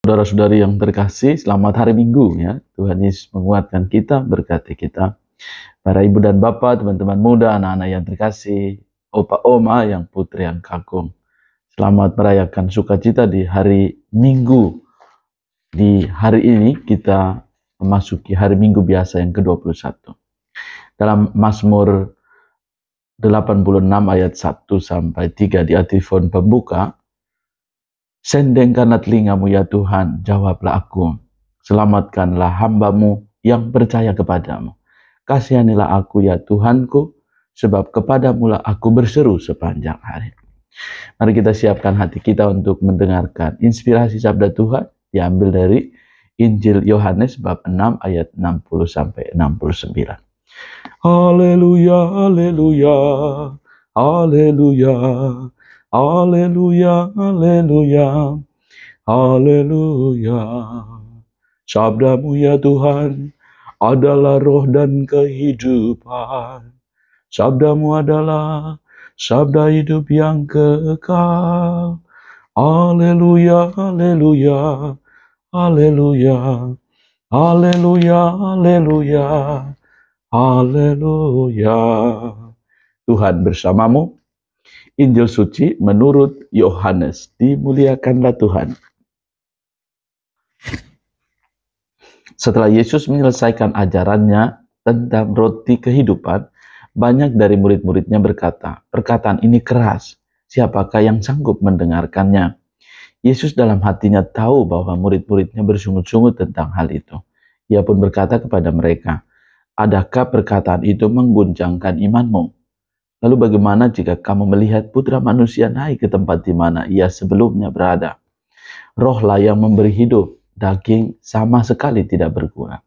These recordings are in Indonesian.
Saudara-saudari yang terkasih, selamat hari Minggu ya. Tuhan Yesus menguatkan kita, berkati kita. Para ibu dan bapak, teman-teman muda, anak-anak yang terkasih, opa oma yang putri yang kagum. Selamat merayakan sukacita di hari Minggu. Di hari ini kita memasuki hari Minggu biasa yang ke-21. Dalam Mazmur 86 ayat 1 sampai 3 di antifon pembuka, sendengkanlah telingamu ya Tuhan, jawablah aku. Selamatkanlah hambamu yang percaya kepadamu. Kasihanilah aku ya Tuhanku, sebab kepadamulah aku berseru sepanjang hari. Mari kita siapkan hati kita untuk mendengarkan inspirasi sabda Tuhan, diambil dari Injil Yohanes bab 6 ayat 60 sampai 69. Haleluya, haleluya, haleluya. Haleluya, haleluya, haleluya. Sabdamu ya Tuhan adalah roh dan kehidupan. Sabdamu adalah sabda hidup yang kekal. Haleluya, haleluya, haleluya, haleluya, haleluya, haleluya. Tuhan bersamamu. Injil suci menurut Yohanes. Dimuliakanlah Tuhan. Setelah Yesus menyelesaikan ajarannya tentang roti kehidupan, banyak dari murid-muridnya berkata, perkataan ini keras, siapakah yang sanggup mendengarkannya? Yesus dalam hatinya tahu bahwa murid-muridnya bersungut-sungut tentang hal itu. Ia pun berkata kepada mereka, adakah perkataan itu mengguncangkan imanmu? Lalu bagaimana jika kamu melihat putra manusia naik ke tempat di mana ia sebelumnya berada? Rohlah yang memberi hidup, daging sama sekali tidak berguna.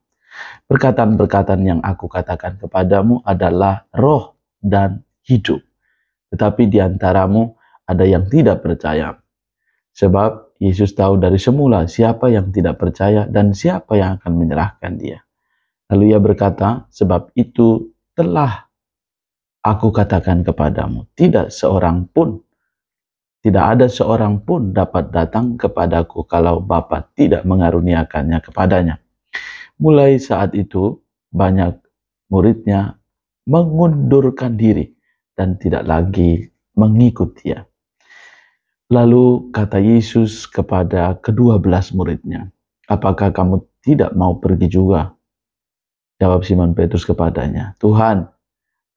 Perkataan-perkataan yang aku katakan kepadamu adalah roh dan hidup. Tetapi di antaramu ada yang tidak percaya. Sebab Yesus tahu dari semula siapa yang tidak percaya dan siapa yang akan menyerahkan dia. Lalu ia berkata, sebab itu telah aku katakan kepadamu, tidak ada seorang pun dapat datang kepadaku kalau Bapa tidak mengaruniakannya kepadanya. Mulai saat itu, banyak muridnya mengundurkan diri dan tidak lagi mengikut dia. Lalu kata Yesus kepada ke-12 muridnya, apakah kamu tidak mau pergi juga? Jawab Simon Petrus kepadanya, Tuhan,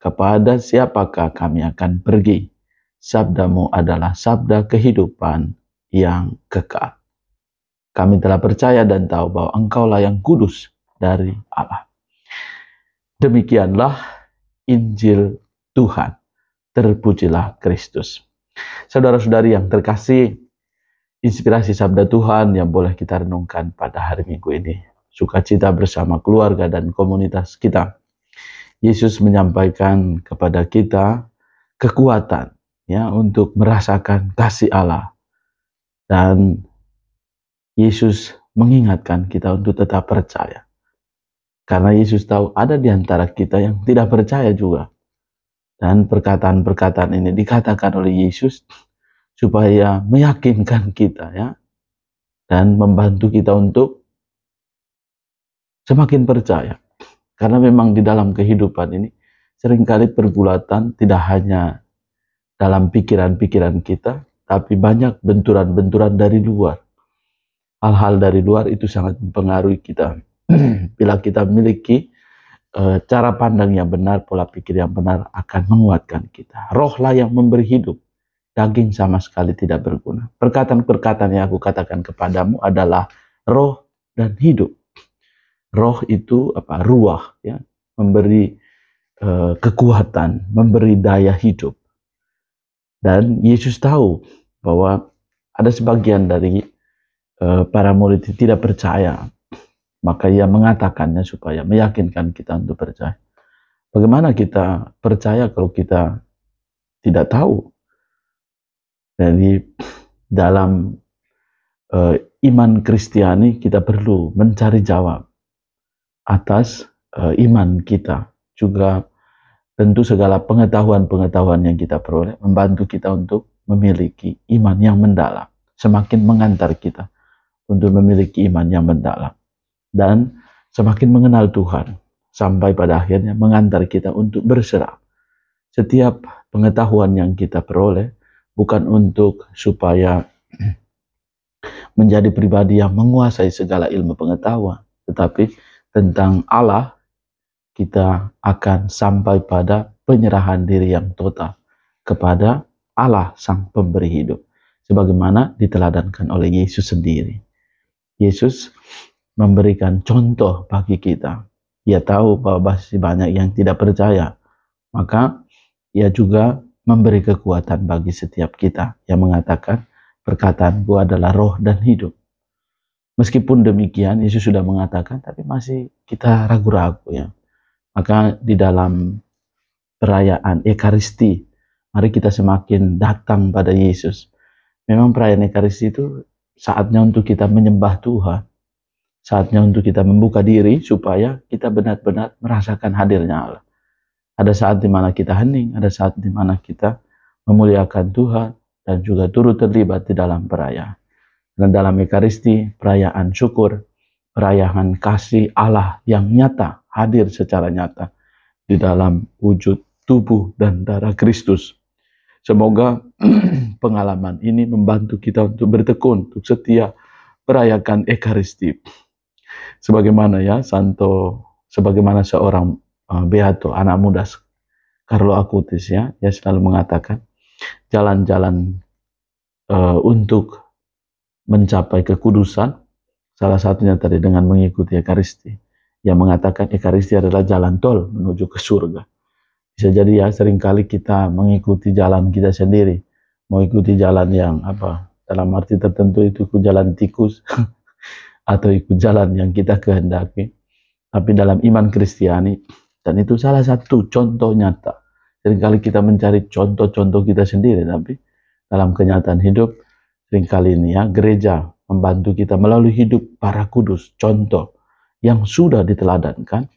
kepada siapakah kami akan pergi? Sabdamu adalah sabda kehidupan yang kekal. Kami telah percaya dan tahu bahwa Engkaulah yang kudus dari Allah. Demikianlah Injil Tuhan. Terpujilah Kristus. Saudara-saudari yang terkasih, inspirasi sabda Tuhan yang boleh kita renungkan pada hari Minggu ini. Sukacita bersama keluarga dan komunitas kita. Yesus menyampaikan kepada kita kekuatan ya untuk merasakan kasih Allah. Dan Yesus mengingatkan kita untuk tetap percaya. Karena Yesus tahu ada di antara kita yang tidak percaya juga. Dan perkataan-perkataan ini dikatakan oleh Yesus supaya meyakinkan kita ya. Dan membantu kita untuk semakin percaya. Karena memang di dalam kehidupan ini seringkali pergulatan tidak hanya dalam pikiran-pikiran kita, tapi banyak benturan-benturan dari luar. Hal-hal dari luar itu sangat mempengaruhi kita. Bila kita memiliki cara pandang yang benar, pola pikir yang benar akan menguatkan kita. Rohlah yang memberi hidup, daging sama sekali tidak berguna. Perkataan-perkataan yang aku katakan kepadamu adalah roh dan hidup. Roh itu ruah ya, memberi kekuatan, memberi daya hidup. Dan Yesus tahu bahwa ada sebagian dari para murid tidak percaya, maka ia mengatakannya supaya meyakinkan kita untuk percaya. Bagaimana kita percaya kalau kita tidak tahu? Jadi dalam iman Kristiani kita perlu mencari jawab atas iman kita. Juga tentu segala pengetahuan-pengetahuan yang kita peroleh membantu kita untuk memiliki iman yang mendalam, semakin mengantar kita untuk memiliki iman yang mendalam dan semakin mengenal Tuhan sampai pada akhirnya mengantar kita untuk berserah. Setiap pengetahuan yang kita peroleh bukan untuk supaya menjadi pribadi yang menguasai segala ilmu pengetahuan, tetapi tentang Allah kita akan sampai pada penyerahan diri yang total kepada Allah Sang Pemberi Hidup, sebagaimana diteladankan oleh Yesus sendiri. Yesus memberikan contoh bagi kita. Ia tahu bahwa masih banyak yang tidak percaya, maka ia juga memberi kekuatan bagi setiap kita yang mengatakan, perkataanku adalah roh dan hidup. Meskipun demikian, Yesus sudah mengatakan, tapi masih kita ragu-ragu ya. Maka di dalam perayaan Ekaristi, mari kita semakin datang pada Yesus. Memang perayaan Ekaristi itu saatnya untuk kita menyembah Tuhan. Saatnya untuk kita membuka diri supaya kita benar-benar merasakan hadirnya Allah. Ada saat di mana kita hening, ada saat di mana kita memuliakan Tuhan dan juga turut terlibat di dalam perayaan. Dan dalam Ekaristi, perayaan syukur, perayaan kasih Allah yang nyata, hadir secara nyata di dalam wujud tubuh dan darah Kristus. Semoga pengalaman ini membantu kita untuk bertekun, untuk setia merayakan Ekaristi. Sebagaimana sebagaimana seorang Beato, anak muda Carlo Acutis ya, dia selalu mengatakan jalan-jalan untuk mencapai kekudusan, salah satunya tadi dengan mengikuti Ekaristi. Yang mengatakan Ekaristi adalah jalan tol menuju ke surga. Bisa jadi ya, seringkali kita mengikuti jalan kita sendiri, mau ikuti jalan yang dalam arti tertentu itu jalan tikus atau ikut jalan yang kita kehendaki. Tapi dalam iman Kristiani, dan itu salah satu contoh nyata. Seringkali kita mencari contoh-contoh kita sendiri, tapi dalam kenyataan hidup, seringkali ini ya, gereja membantu kita melalui hidup para kudus, contoh yang sudah diteladankan,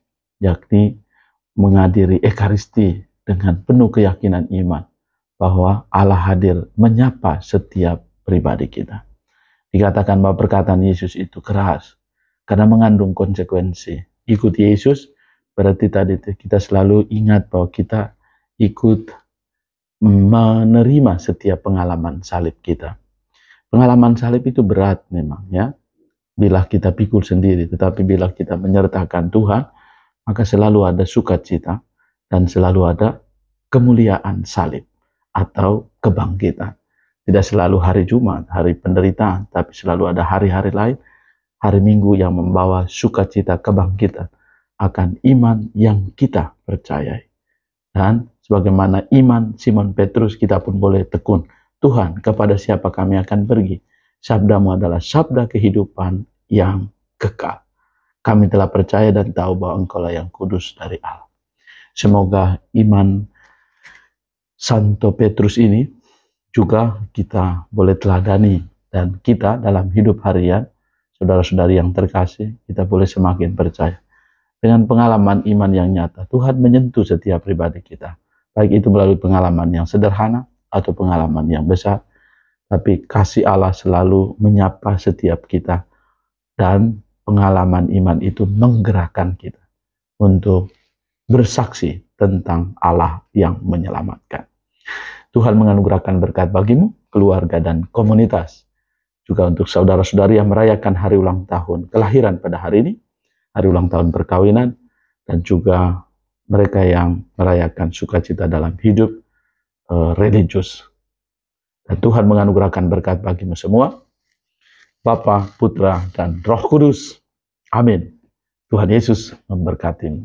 yakni menghadiri Ekaristi dengan penuh keyakinan iman bahwa Allah hadir menyapa setiap pribadi kita. Dikatakan bahwa perkataan Yesus itu keras karena mengandung konsekuensi. Ikut Yesus berarti tadi kita selalu ingat bahwa kita ikut menerima setiap pengalaman salib kita. Pengalaman salib itu berat memang ya, bila kita pikul sendiri, tetapi bila kita menyertakan Tuhan, maka selalu ada sukacita dan selalu ada kemuliaan salib atau kebangkitan. Tidak selalu hari Jumat, hari penderitaan, tapi selalu ada hari-hari lain, hari Minggu yang membawa sukacita kebangkitan akan iman yang kita percayai. Dan sebagaimana iman Simon Petrus, kita pun boleh tekun. Tuhan, kepada siapa kami akan pergi? Sabdamu adalah sabda kehidupan yang kekal. Kami telah percaya dan tahu bahwa Engkaulah yang kudus dari Allah. Semoga iman Santo Petrus ini juga kita boleh teladani, dan kita dalam hidup harian, saudara-saudari yang terkasih, kita boleh semakin percaya. Dengan pengalaman iman yang nyata, Tuhan menyentuh setiap pribadi kita. Baik itu melalui pengalaman yang sederhana atau pengalaman yang besar. Tapi kasih Allah selalu menyapa setiap kita. Dan pengalaman iman itu menggerakkan kita untuk bersaksi tentang Allah yang menyelamatkan. Tuhan menganugerahkan berkat bagimu, keluarga, dan komunitas. Juga untuk saudara-saudari yang merayakan hari ulang tahun kelahiran pada hari ini, hari ulang tahun perkawinan, dan juga mereka yang merayakan sukacita dalam hidup religius. Dan Tuhan menganugerahkan berkat bagimu semua, Bapa, Putra, dan Roh Kudus. Amin. Tuhan Yesus memberkatimu.